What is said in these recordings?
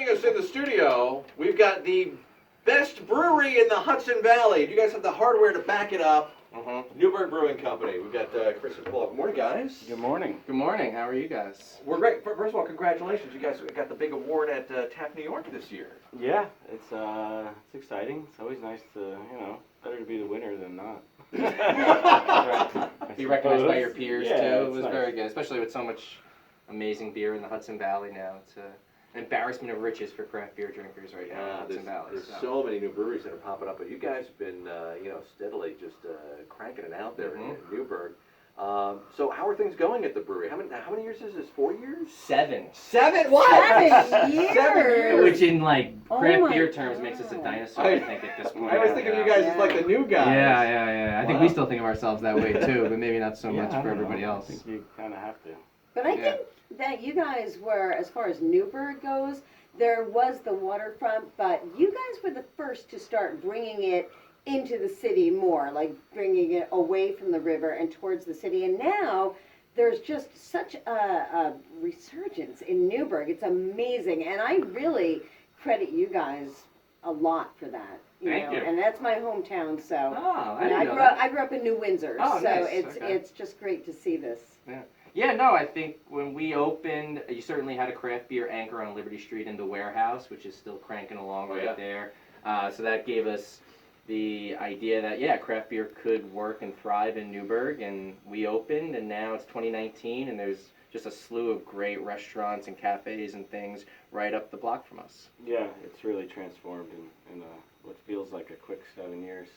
joining us in the studio, we've got the best brewery in the Hudson Valley. You guys have the hardware to back it up. Newburgh Brewing Company. We've got Chris and Paul. Good morning, guys. Good morning. Good morning. How are you guys? We're great. First of all, congratulations. You guys got the big award at TAP New York this year. Yeah, it's exciting. It's always nice to, better to be the winner than not. Be recognized by your peers, yeah, too. It was nice. very good, especially with so much amazing beer in the Hudson Valley now. It's an embarrassment of riches for craft beer drinkers right now in the Hudson Valley. There's so many new breweries that are popping up, but you guys have been, steadily just cranking it out there in Newburgh. So how are things going at the brewery? How many years is this? 4 years? 7. 7? What? 7 years. 7 years. Which in craft beer God. terms makes us a dinosaur, I think, at this point. I was thinking of you guys as like the new guys. Yeah. I think Wow. we still think of ourselves that way, too, but maybe not so much I for don't know. everybody else. I think you kind of have to. But I think that you guys were, as far as Newburgh goes, there was the waterfront, but you guys were the first to start bringing it into the city more, like bringing it away from the river and towards the city. And now there's just such a resurgence in Newburgh. It's amazing. And I really credit you guys a lot for that. Thank you. And that's my hometown, so. Oh, And I grew up in New Windsor, Oh, so nice. it's just great to see this. Yeah, no, I think when we opened, you certainly had a craft beer anchor on Liberty Street in the warehouse, which is still cranking along there. So that gave us the idea that, craft beer could work and thrive in Newburgh, and we opened, and now it's 2019, and there's just a slew of great restaurants and cafes and things right up the block from us. Yeah, it's really transformed in what feels like a quick 7 years.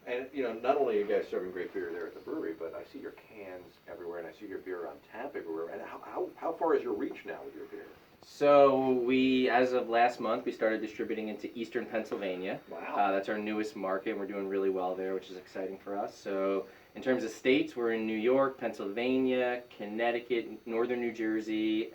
And not only are you guys serving great beer there at the brewery, but I see your cans everywhere, and I see your beer on tap everywhere. And how far is your reach now with your beer? So we, as of last month, we started distributing into Eastern Pennsylvania. Wow. That's our newest market, and we're doing really well there, which is exciting for us. So in terms of states, we're in New York, Pennsylvania, Connecticut, Northern New Jersey,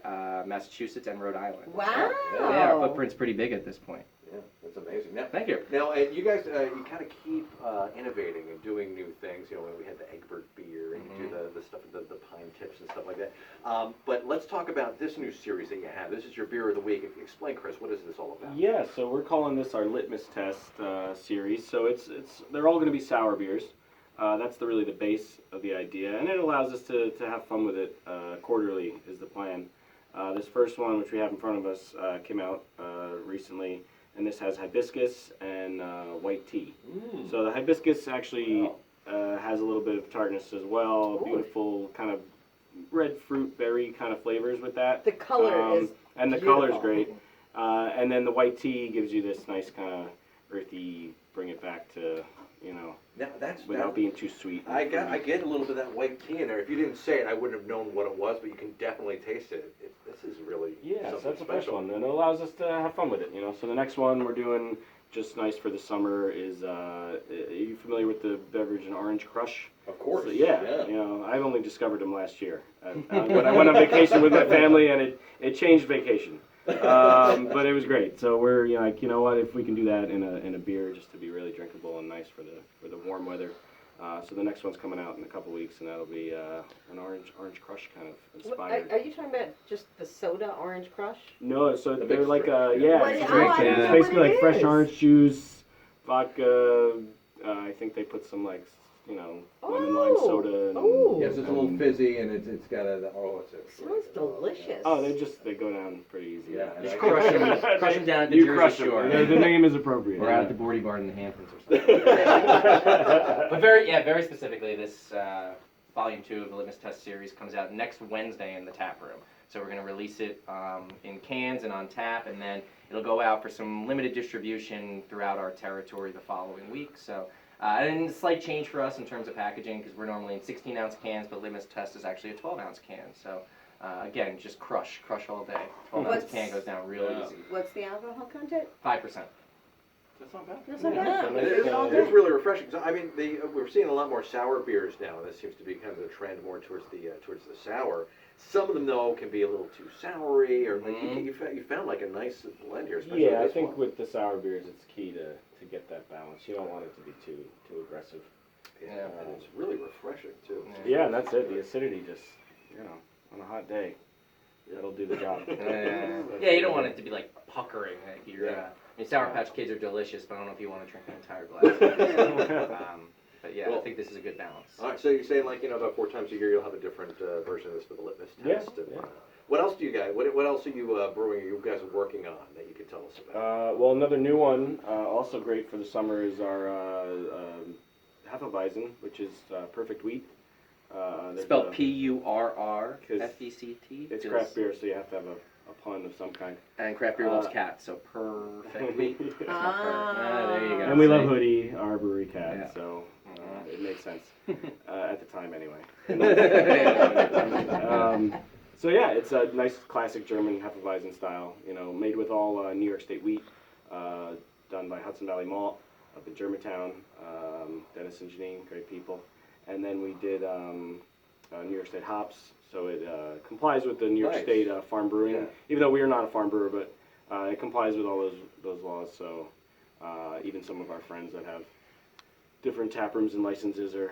Massachusetts, and Rhode Island. Wow. Yeah, our footprint's pretty big at this point. Yeah, that's amazing. Now, Thank you. Now, you guys, you kind of keep innovating and doing new things. When we had the Egbert beer and you do the stuff, the pine tips and stuff like that. But let's talk about this new series that you have. This is your beer of the week. Explain, Chris, what is this all about? Yeah, so we're calling this our Litmus test series. So they're all going to be sour beers. That's really the base of the idea, and it allows us to have fun with it. Quarterly is the plan. This first one, which we have in front of us, came out recently. And this has hibiscus and white tea. So the hibiscus actually has a little bit of tartness as well. Ooh. Beautiful kind of red fruit berry kind of flavors with that. The color is and the beautiful. color's great. And then the white tea gives you this nice kind of earthy, bring it back to Now, without being too sweet. I get a little bit of that white tea in there. If you didn't say it, I wouldn't have known what it was, but you can definitely taste it. This is really Yeah, so something that's the first special. one, and it allows us to have fun with it, So the next one we're doing, just nice for the summer, is, are you familiar with the beverage an Orange Crush? Of course. So, yeah. I only discovered them last year. When I went on vacation with my family, and it changed vacation. But it was great. So we're like, you know what, if we can do that in a beer, just to be really drinkable and nice for the warm weather. So the next one's coming out in a couple weeks, and that'll be an Orange Crush kind of inspired. Are you talking about just the soda Orange Crush? No, so The they're mixed like drink, it's I basically what like it fresh is. orange juice, vodka. I think they put some lemon lime soda. And, Oh. Yes, it's a little fizzy, and it's got Smells delicious. Oh, they go down pretty easy. Yeah. Just crush them down at the You Jersey crush 'em. Shore. The name is appropriate. Or out at the Bordy Bar in the Hamptons or something. But very specifically, this Volume 2 of the Litmus Test Series comes out next Wednesday in the tap room. So we're going to release it in cans and on tap, and then it'll go out for some limited distribution throughout our territory the following week. So, and a slight change for us in terms of packaging, because we're normally in 16-ounce cans, but Litmus Test is actually a 12-ounce can. So, again, just crush all day. 12-ounce can goes down real easy. What's the alcohol content? 5%. That's not bad. That's not Yeah. bad. It's really refreshing. So, I mean, we're seeing a lot more sour beers now, and this seems to be kind of the trend more towards the sour. Some of them, though, can be a little too soury, or like you found like a nice blend here. Especially Yeah, I this think one. with the sour beers, it's key to get that balance. You don't want it to be too aggressive. Yeah, and it's really refreshing too. Yeah, and that's it. The acidity just, on a hot day. That'll do the job. Yeah, you don't want it to be like puckering at your. Yeah. I mean, Sour Patch Kids are delicious, but I don't know if you want to drink an entire glass. But yeah, Well, I think this is a good balance. All right, so you're saying like, about 4 times a year you'll have a different version of this for the litmus test. Yeah, And, yeah. what else do you guys? What else are you brewing? Are you guys working on that you can tell us about? Well, another new one, also great for the summer, is our Hefeweizen, which is perfect wheat. There's Spelled a- P-U-R-R-F-E-C-T. It's craft beer, so you have to have a pun of some kind. And craft beer loves cats, so perfect wheat. That's my Ah. there you go. And we love See? Hoodie, our brewery cat, Yeah. so it makes sense. At the time, anyway. So yeah, it's a nice classic German Hefeweizen style, made with all New York State wheat, done by Hudson Valley Malt up in Germantown, Dennis and Janine, great people. And then we did New York State hops, so it complies with the New York Nice. State farm brewing, Yeah. even though we are not a farm brewer, but it complies with all those laws, so even some of our friends that have different tap rooms and licenses are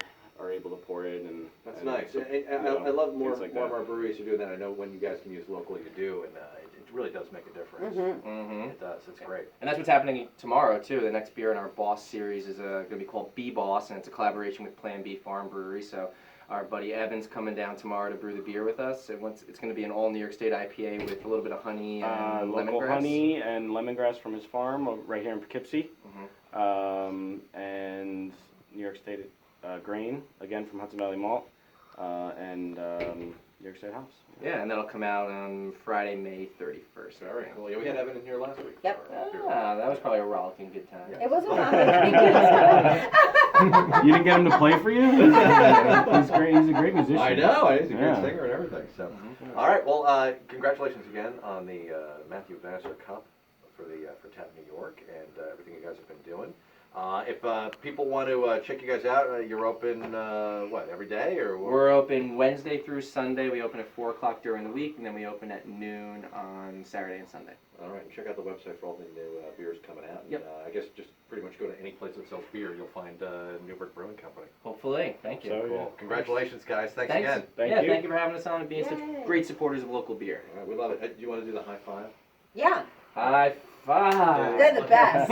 able to pour it. And That's and nice. so, I love more things like more that. of our breweries who do that. I know when you guys can use locally to do, and it really does make a difference. Mm-hmm. It does. It's great. And that's what's happening tomorrow too. The next beer in our Boss series is going to be called B Boss, and it's a collaboration with Plan B Farm Brewery. So our buddy Evan's coming down tomorrow to brew the beer with us. And it's going to be an all New York State IPA with a little bit of honey and local lemongrass. honey and lemongrass from his farm right here in Poughkeepsie, Mhm. and New York State grain again from Hudson Valley Malt, and New York State hops. Yeah, and that'll come out on Friday, May 31st. Very cool. Yeah, we had Evan in here last week. Yep. That was probably a rollicking good time. It wasn't You didn't get him to play for you? He's great. He's a great musician. I know. He's a great Yeah. singer and everything. So, Mhm. all right. Well, congratulations again on the Matthew Vassar Cup for Tap New York and everything you guys have been doing. If people want to check you guys out, you're open every day or what? We're open Wednesday through Sunday. We open at 4 o'clock during the week, and then we open at noon on Saturday and Sunday. All right. Check out the website for all the new beers coming out. Yep. And, I guess just pretty much go to any place that sells beer, you'll find Newburgh Brewing Company. Hopefully. Thank you. So, Cool. yeah. Congratulations, guys. Thanks Thanks. again. Thank you. Thank you for having us on and being such Yay. great supporters of local beer. All right, we love it. Do you want to do the high five? Yeah, High five. they're the best.